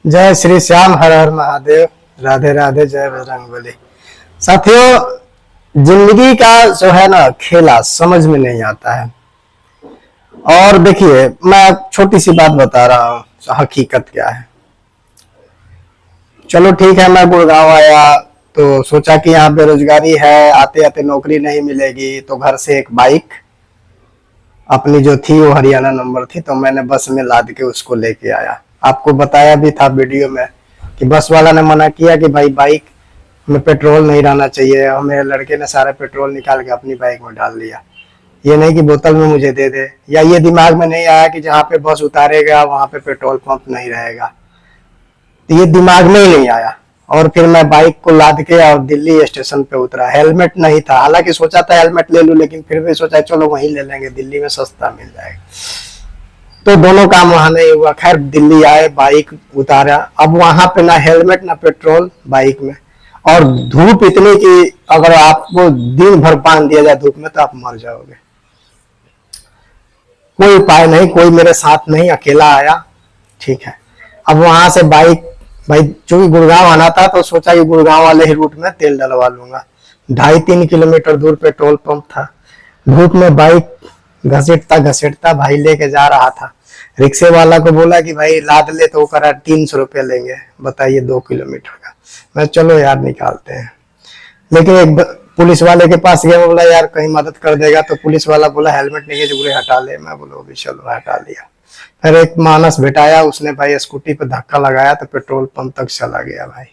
जय श्री श्याम, हर हर महादेव, राधे राधे, जय बजरंगबली। साथियों, जिंदगी का जो है ना खेला समझ में नहीं आता है। और देखिए, मैं छोटी सी बात बता रहा हूँ, हकीकत क्या है। चलो ठीक है, मैं गुड़गांव आया तो सोचा कि यहाँ बेरोजगारी है, आते आते नौकरी नहीं मिलेगी, तो घर से एक बाइक अपनी जो थी वो हरियाणा नंबर थी, तो मैंने बस में लाद के उसको लेके आया। आपको बताया भी था वीडियो में कि बस वाला ने मना किया कि भाई बाइक में पेट्रोल नहीं रहना चाहिए, और मेरे लड़के ने सारा पेट्रोल निकाल के अपनी बाइक में डाल दिया। ये नहीं कि बोतल में मुझे दे दे, या ये दिमाग में नहीं आया कि जहाँ पे बस उतारेगा वहां पे पेट्रोल पंप नहीं रहेगा, तो ये दिमाग में ही नहीं आया। और फिर मैं बाइक को लाद के और दिल्ली स्टेशन पे उतरा। हेलमेट नहीं था, हालांकि सोचा था हेलमेट ले लूं, लेकिन फिर भी सोचा चलो वहीं ले लेंगे, दिल्ली में सस्ता मिल जाएगा। तो दोनों काम वहां नहीं हुआ। खैर दिल्ली आए, बाइक उतारा। अब वहां पे ना हेलमेट ना पेट्रोल बाइक में, और धूप इतनी कि अगर आपको दिन भर बांध दिया जाए धूप में तो आप मर जाओगे। कोई उपाय नहीं, कोई मेरे साथ नहीं, अकेला आया। ठीक है, अब वहां से बाइक, भाई चूंकि गुड़गांव आना था तो सोचा कि गुड़गांव वाले ही रूट में तेल डलवा लूंगा। 2.5-3 किलोमीटर दूर पेट्रोल पंप था। धूप में बाइक घसीटता घसीटता भाई लेके जा रहा था। रिक्शे वाला को बोला कि भाई लाद ले, तो वो करा 300 रुपये लेंगे, बताइए 2 किलोमीटर का। मैं चलो यार निकालते हैं। लेकिन एक पुलिस वाले के पास गया, बोला यार कहीं मदद कर देगा, तो पुलिस वाला बोला हेलमेट नहीं है जो हटा ले। मैं बोला भी चलो, हटा लिया। फिर एक मानस भेटाया, उसने भाई स्कूटी पे धक्का लगाया तो पेट्रोल पंप तक चला गया भाई।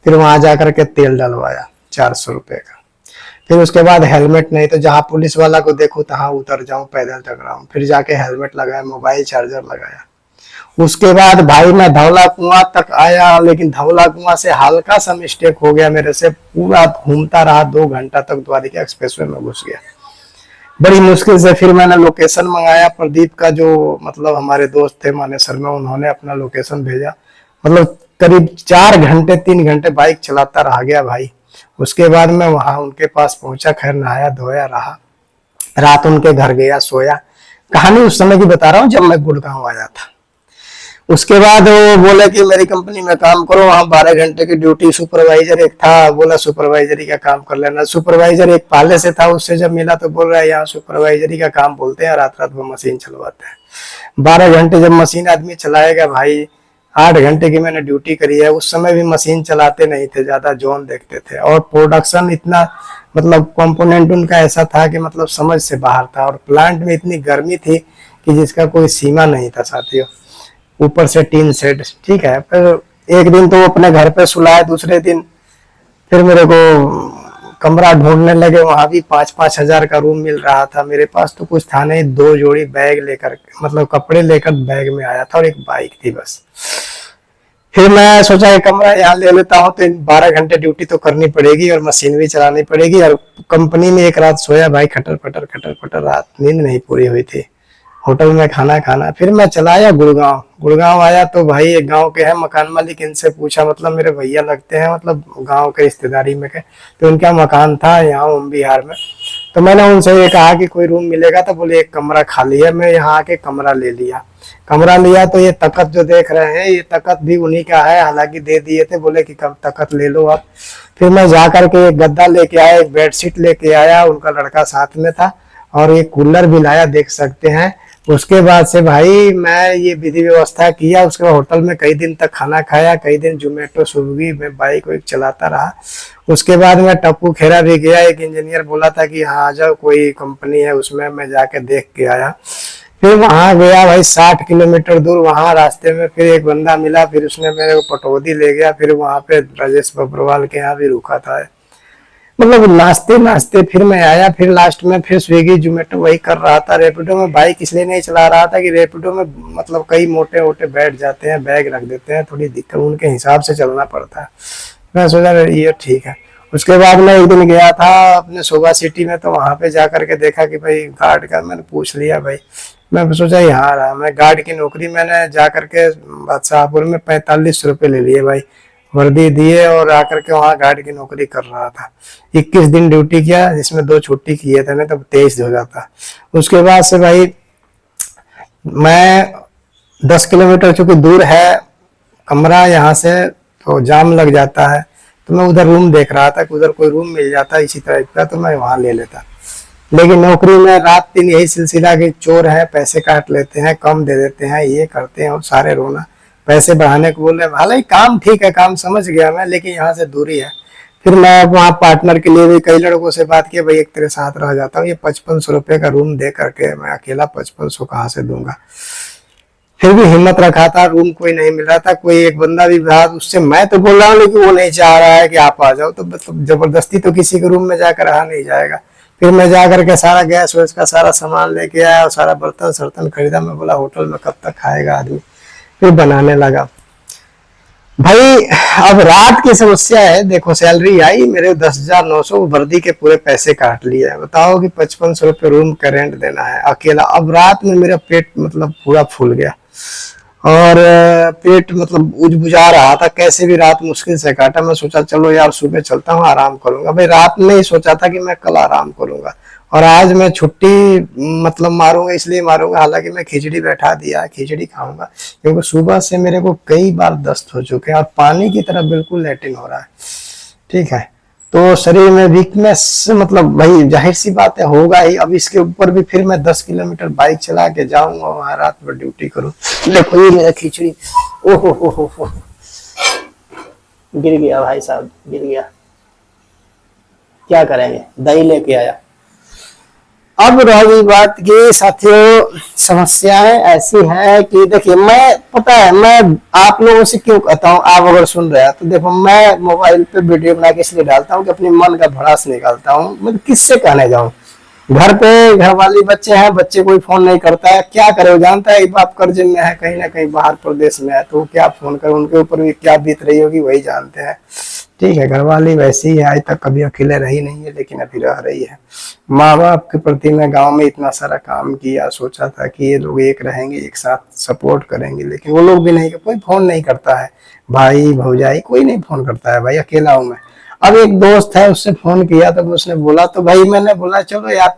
फिर वहां जाकर के तेल डलवाया 400 रुपये का। फिर उसके बाद हेलमेट नहीं, तो जहां पुलिस वाला को देखो तहां उतर जाऊं, पैदल टकराऊं। फिर जाके हेलमेट लगाया, मोबाइल चार्जर लगाया। उसके बाद भाई मैं धौला कुआं तक आया, लेकिन धौला कुआं से हल्का सा मिस्टेक हो गया मेरे से, पूरा घूमता रहा 2 घंटा तक, द्वारिका एक्सप्रेसवे में घुस गया। बड़ी मुश्किल से फिर मैंने लोकेशन मंगाया। प्रदीप का जो मतलब हमारे दोस्त थे मानेसर में, उन्होंने अपना लोकेशन भेजा। मतलब करीब 4 घंटे 3 घंटे बाइक चलाता रह गया भाई। उसके बाद मैं वहां उनके पास पहुंचा। खैर नहाया धोया रहा, रात उनके घर गया, सोया। कहानी उस समय की बता रहा हूँ जब मैं गुड़गांव आया था। उसके बाद वो बोले कि मेरी कंपनी में काम करो, वहां 12 घंटे की ड्यूटी। सुपरवाइजर एक था, बोला सुपरवाइजरी का काम कर लेना। सुपरवाइजर एक पहले से था, उससे जब मिला तो बोल रहा है यहाँ सुपरवाइजरी का काम बोलते हैं, रात रात वो मशीन चलवाते हैं। 12 घंटे जब मशीन आदमी चलाएगा भाई, 8 घंटे की मैंने ड्यूटी करी है। उस समय भी मशीन चलाते नहीं थे, ज्यादा जोन देखते थे। और प्रोडक्शन इतना, मतलब कंपोनेंट उनका ऐसा था कि मतलब समझ से बाहर था। और प्लांट में इतनी गर्मी थी कि जिसका कोई सीमा नहीं था साथियों। ऊपर से टीन सेट, ठीक है। फिर एक दिन तो वो अपने घर पे सुलाए, दूसरे दिन फिर मेरे को कमरा ढूंढने लगे। वहां भी 5-5 हजार का रूम मिल रहा था। मेरे पास तो कुछ था नहीं, 2 जोड़ी बैग लेकर, मतलब कपड़े लेकर बैग में आया था, और एक बाइक थी बस। फिर मैं सोचा कि कमरा यहाँ ले लेता हूँ, तो 12 घंटे ड्यूटी तो करनी पड़ेगी और मशीन भी चलानी पड़ेगी। और कंपनी में एक रात सोया भाई, खटर खटर खटर खटर, रात नींद नहीं पूरी हुई थी। होटल में खाना खाना। फिर मैं चला आया गुड़गांव। गुड़गांव आया तो भाई एक गांव के हैं मकान मालिक, इनसे पूछा, मतलब मेरे भैया लगते हैं, मतलब गांव के रिश्तेदारी में के, तो उनका मकान था यहाँ ओम बिहार में। तो मैंने उनसे ये कहा कि कोई रूम मिलेगा, तो बोले एक कमरा खाली है। मैं यहाँ आके कमरा ले लिया। कमरा लिया तो ये तखत जो देख रहे हैं, ये तखत भी उन्हीं का है, हालांकि दे दिए थे, बोले कि कब तखत ले लो आप। फिर मैं जा करके एक गद्दा लेके आया, एक बेडशीट लेके आया, उनका लड़का साथ में था, और एक कूलर भी लाया, देख सकते हैं। उसके बाद से भाई मैं ये विधि व्यवस्था किया। उसके बाद होटल में कई दिन तक खाना खाया, कई दिन जोमेटो स्विगी में बाइक वाइक चलाता रहा। उसके बाद मैं टप्पू खेरा भी गया। एक इंजीनियर बोला था कि हाँ आ जाओ, कोई कंपनी है उसमें, मैं जाके देख के आया। फिर वहां गया भाई 60 किलोमीटर दूर। वहां रास्ते में फिर एक बंदा मिला, फिर उसने मेरे को पटौदी ले गया। फिर वहां पे राजेश बब्रवाल के यहाँ भी रुका था। मतलब नाचते नाचते फिर मैं आया। फिर लास्ट में फिर स्विगी जोमेटो वही कर रहा था। रैपिडो में बाइक इसलिए नहीं चला रहा था कि रैपिडो में मतलब कई मोटे मोटे बैठ जाते हैं, बैग रख देते हैं, थोड़ी दिक्कत, उनके हिसाब से चलना पड़ता है। मैं सोचा ये ठीक है। उसके बाद मैं एक दिन गया था अपने शोभा सिटी में, तो वहां पे जाकर के देखा कि भाई गार्ड का, मैंने पूछ लिया भाई, मैं सोचा यहाँ रहा। मैं गार्ड की नौकरी मैंने जा करके बादशाहपुर में 45 रुपये ले लिए भाई, वर्दी दिए, और आकर के वहां गार्ड की नौकरी कर रहा था। 21 दिन ड्यूटी किया, जिसमें 2 छुट्टी किए थे, नहीं तो 23 हो जाता। उसके बाद से भाई मैं 10 किलोमीटर चूंकि दूर है, कमरा यहाँ से तो जाम लग जाता है, तो मैं उधर रूम देख रहा था कि उधर कोई रूम मिल जाता इसी तरह का, तो मैं वहां ले लेता। लेकिन नौकरी में रात दिन यही सिलसिला कि चोर है, पैसे काट लेते हैं, कम दे देते हैं, ये करते हैं, और सारे रोना, पैसे बढ़ाने को बोल रहे हैं। हालांकि काम ठीक है, काम समझ गया मैं, लेकिन यहाँ से दूरी है। फिर मैं वहाँ पार्टनर के लिए भी कई लड़कों से बात की, भाई एक तेरे साथ रह जाता हूँ, ये 5500 रुपये का रूम दे करके मैं अकेला 5500 कहाँ से दूंगा। फिर भी हिम्मत रखा था, रूम कोई नहीं मिल रहा था। कोई एक बंदा भी रहा, उससे मैं तो बोल रहा हूँ, लेकिन वो नहीं चाह रहा है कि आप आ जाओ, तो जबरदस्ती तो किसी के रूम में जाकर रहा नहीं जाएगा। फिर मैं जाकर के सारा गैस वैस का सारा सामान लेके आया और सारा बर्तन सर्तन खरीदा। मैं बोला होटल में कब तक खाएगा आदमी, फिर बनाने लगा। भाई अब रात की समस्या है, देखो सैलरी आई मेरे 10,900, वर्दी के पूरे पैसे काट लिए है। बताओ कि 5500 रुपये रूम का रेंट देना है अकेला। अब रात में मेरा पेट मतलब पूरा फूल गया, और पेट मतलब बुझा रहा था, कैसे भी रात मुश्किल से काटा। मैं सोचा चलो यार सुबह चलता हूँ, आराम करूंगा। भाई रात में ही सोचा था कि मैं कल आराम करूंगा, और आज मैं छुट्टी मतलब मारूंगा, इसलिए मारूंगा, हालांकि मैं खिचड़ी बैठा दिया, खिचड़ी खाऊंगा, क्योंकि सुबह से मेरे को कई बार दस्त हो चुके हैं और पानी की तरह बिल्कुल लैट्रिन हो रहा है। ठीक है, तो शरीर में वीकनेस मतलब भाई जाहिर सी बात है होगा ही। अब इसके ऊपर भी फिर मैं 10 किलोमीटर बाइक चला के जाऊंगा, वहां रात भर ड्यूटी करूं। देखो ये मेरा खिचड़ी, ओहो हो, गिर गया भाई साहब, गिर गया, क्या करेंगे, दही लेके आया। अब रही बात की साथियों, समस्याएं ऐसी हैं कि देखिए, मैं पता है मैं आप लोगों से क्यों कहता हूँ, आप अगर सुन रहे हैं तो देखो, मैं मोबाइल पे वीडियो बना के इसलिए डालता हूँ कि अपने मन का भड़ास निकालता हूँ। मैं किससे कहने जाऊँ, घर पे घर वाली बच्चे हैं, बच्चे कोई फोन नहीं करता है, क्या करे, वो जानता है बाप कर्ज में है, कहीं ना कहीं बाहर प्रदेश में है, तो क्या फोन करे, उनके ऊपर भी क्या बीत रही होगी वही जानते हैं। ठीक है, घरवाली वैसी ही है, आज तक कभी अकेले रही नहीं है, लेकिन अभी रह रही है। माँ बाप के प्रति मैं गांव में इतना सारा काम किया, सोचा था कि ये लोग एक रहेंगे, एक साथ सपोर्ट करेंगे, लेकिन वो लोग भी नहीं, कोई फोन नहीं करता है, भाई भौजाई कोई नहीं फोन करता है, भाई अकेला हूं मैं। अब एक दोस्त है, उससे फोन किया तो उसने बोला, तो भाई मैंने बोला चलो यार,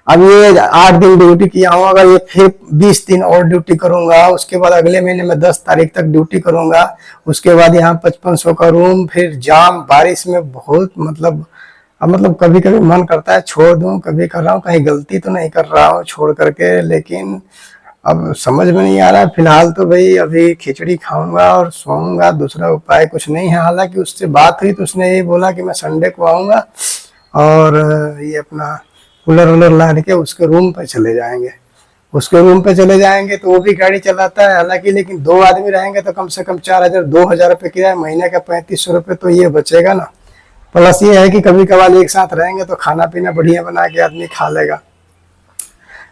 अब ये 8 दिन ड्यूटी किया हूँ, अगर ये फिर 20 दिन और ड्यूटी करूंगा, उसके बाद अगले महीने में 10 तारीख तक ड्यूटी करूंगा, उसके बाद यहाँ 5500 का रूम, फिर जाम, बारिश में बहुत मतलब, अब मतलब कभी कभी मन करता है छोड़ दूं, कभी कर रहा हूँ कहीं गलती तो नहीं कर रहा हूँ छोड़ करके, लेकिन अब समझ में नहीं आ रहा है। फिलहाल तो भाई अभी खिचड़ी खाऊंगा और सोऊंगा, दूसरा उपाय कुछ नहीं है। हालांकि उससे बात हुई तो उसने ये बोला कि मैं संडे को आऊंगा और ये अपना कूलर वूलर ला के उसके रूम पे चले जाएंगे। उसके रूम पे चले जाएंगे तो वो भी गाड़ी चलाता है हालांकि, लेकिन 2 आदमी रहेंगे तो कम से कम 4,000 2,000 रुपये किराया, महीने का 3500 रुपये तो ये बचेगा ना। प्लस ये है कि कभी कभार एक साथ रहेंगे तो खाना पीना बढ़िया बना के आदमी खा लेगा।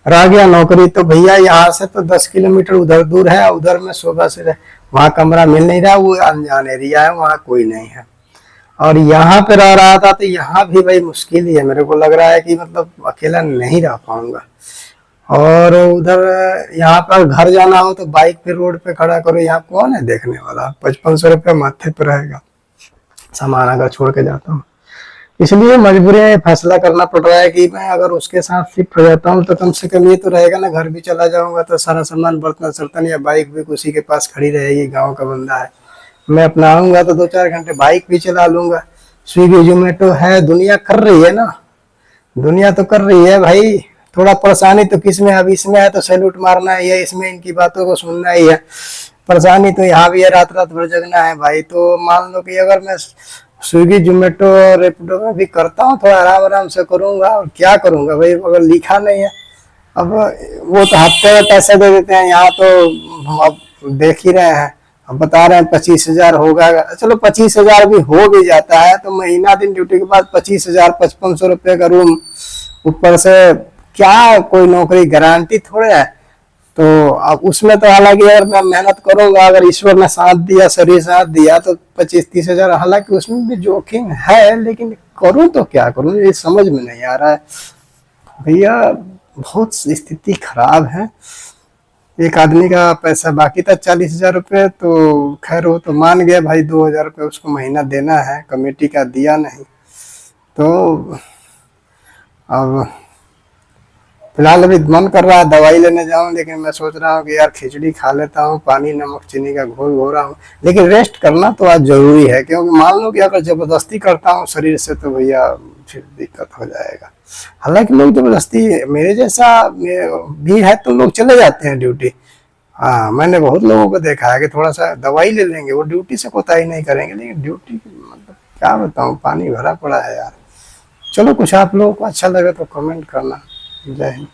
रह गया नौकरी, तो भैया यहाँ से तो 10 किलोमीटर उधर दूर है, उधर में सुबह से वहाँ कमरा मिल नहीं रहा, वो अनजान एरिया है, वहाँ कोई नहीं है। और यहाँ पे रह रहा था तो यहाँ भी भाई मुश्किल ही है, मेरे को लग रहा है कि मतलब अकेला नहीं रह पाऊंगा। और उधर यहाँ पर घर जाना हो तो बाइक पे रोड पे खड़ा करो, यहाँ कौन है देखने वाला, 5500 रुपये माथे पे रहेगा, सामान अगर छोड़ के जाता हूँ। इसलिए मजबूरी है, फैसला करना पड़ रहा है कि मैं अगर उसके साथ शिफ्ट हो जाता हूँ तो कम से कम ये तो रहेगा ना, घर भी चला जाऊंगा तो सारा सामान बर्तन सर्तन या बाइक भी उसी के पास खड़ी रहेगी, गाँव का बंदा है। मैं अपना आऊंगा तो 2-4 घंटे बाइक भी चला लूंगा। स्विगी जोमेटो है, दुनिया कर रही है ना, दुनिया तो कर रही है भाई। थोड़ा परेशानी तो किसमें, अब इसमें है तो सैल्यूट मारना ही है, इसमें इनकी बातों को सुनना ही है। परेशानी तो यहाँ भी है, रात रात भर जगना है भाई। तो मान लो कि अगर मैं स्विगी जोमेटो और रेपिडो में भी करता हूँ, थोड़ा आराम आराम से करूंगा, और क्या करूंगा भाई, अगर लिखा नहीं है। अब वो तो हफ्ते में पैसे दे देते हैं, यहाँ तो अब देख ही रहे हैं, अब बता रहे हैं 25,000 होगा। चलो 25,000 भी हो भी जाता है तो महीना दिन ड्यूटी के बाद 25,000 5500 रुपये का रूम, ऊपर से क्या कोई नौकरी गारंटी थोड़े है। तो अब उसमें तो हालांकि अगर मैं मेहनत करूंगा, अगर ईश्वर ने साथ दिया, शरीर साथ दिया, तो 25-30 हजार, हालांकि उसमें भी जोखिम है, लेकिन करूं तो क्या करूं, ये समझ में नहीं आ रहा है भैया। बहुत स्थिति खराब है। एक आदमी का पैसा बाकी था 40,000 रुपये, तो खैर वो तो मान गया भाई, 2,000 रुपये उसको महीना देना है, कमेटी का दिया नहीं। तो अब फिलहाल अभी मन कर रहा है दवाई लेने जाऊं, लेकिन मैं सोच रहा हूँ कि यार खिचड़ी खा लेता हूँ, पानी नमक चीनी का घोल हो रहा हूँ। लेकिन रेस्ट करना तो आज जरूरी है, क्योंकि मान लो कि अगर जबरदस्ती करता हूँ शरीर से तो भैया फिर दिक्कत हो जाएगा। हालांकि लोग जबरदस्ती, मेरे जैसा भी है तो लोग चले जाते हैं ड्यूटी। हाँ, मैंने बहुत लोगों को देखा है कि थोड़ा सा दवाई ले लेंगे, वो ड्यूटी से कोताही नहीं करेंगे, लेकिन ड्यूटी मतलब क्या बताऊँ, पानी भरा पड़ा है यार। चलो, कुछ आप लोगों को अच्छा लगे तो कमेंट करना। जय हिंद।